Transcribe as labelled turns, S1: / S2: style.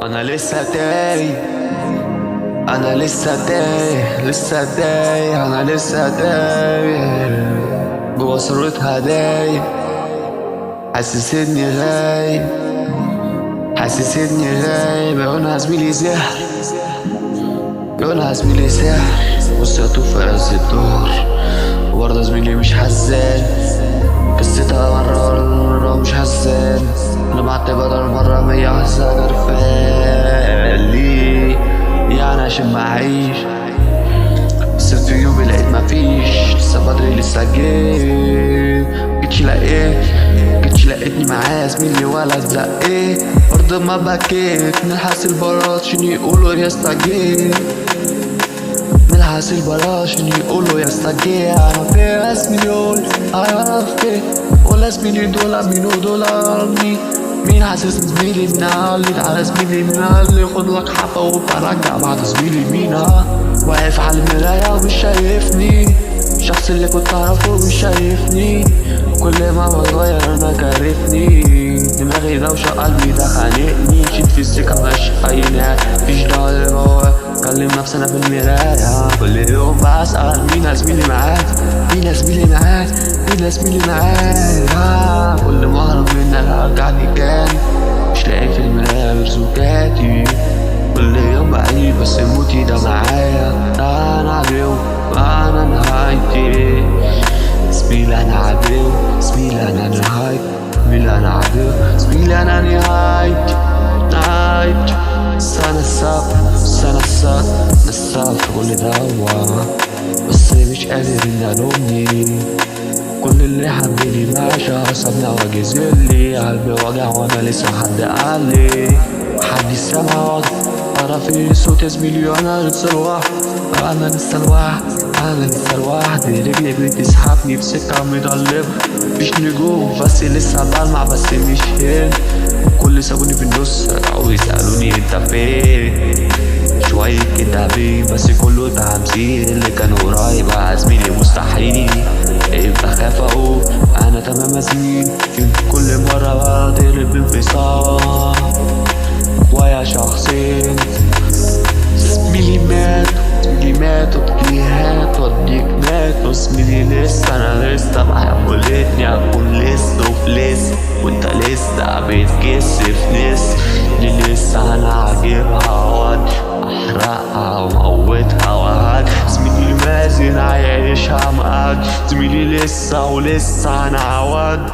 S1: انا لسه تايه، انا لسه تايه، لسه تايه، انا لسه تايه جوا ثروتها دايب، حاسس اني غايب، حاسس اني غايب. يقولها زميلي سحر، يقولها زميلي سحر، وسطه في عز الدور، وبرضه زميلي مش حزان، قصتها مرة مش حزان. انا بعت بدل مرة 100 سجر فالي يعني عشان معيش. بصيت في يومي لقيت مفيش، لسه بدري لسه جيتش لقيتني معايا زميلي ولا اتزقيت. برضه ما بكيت من حاسس البلاط عشان يقولوا يا استجيت، من حاسس البلاط عشان يقولوا يا استجيت. انا فيها زميلي قول اعرف ايه، ولا زميلي دول مين ودول مين حاسس زميلي مين قالي تعالى زميلي مين قالي خد لك حبة وبرجع بعد زميلي مين واقف على المراية ومش شايفني، الشخص اللي كنت اعرفه مش شايفني. كل ما بتغير انا كارفني، دماغي دوشة قلبي ده خانقني. مشيت في السكة ماشي اي نهاية، مفيش دعوة اللي جوا كلم نفسنا في المراية. كل يوم بسأل مين زميلي معاك، مين زميلي معاك، مين زميلي معاك. كل ما اهرب منك ارجعني تاني، مش لاقي في المراية غير سكاتي. كل يوم بعيد بس موتي ده معايا، انا عدو وانا نهايتي. زميلي انا عدو، زميلي انا نهايتي، زميلي انا عدو، زميلي انا نهايتي. سنة السبت في كل دوا، بس مش قادر اني الومني. كل اللي حبني ماشى سابني وجزلي، قلبي وجع وانا لسه حد قالي حد سمع أرى في صوت زميلي وانا لسه لوحدي، انا لسه لوحدي. رجلي بتسحبني في سكة مضلمة، مفيش نجوم بس لسه بلمع، بس مش هنا. كل سابوني في النص رجعوا يسألوني انت فين، شوية كدابين بس كله تمثيل. اللي كان قريب زميلي مستحيل، بخاف اقول انا تمام يا زميلي. كل مرة بضرب انفصال ويا شخصين، زميلي مات وتجيهات وديك مات. وزميلي لسه انا لسه محاولتني اكون لسه وفي لسه، وانت لسه بتكسف ناس اللي لسه انا عاجبها وادي احرقها وموتها وهاد. زميلي مازن عايشها معاك، زميلي لسه ولسه انا عواد.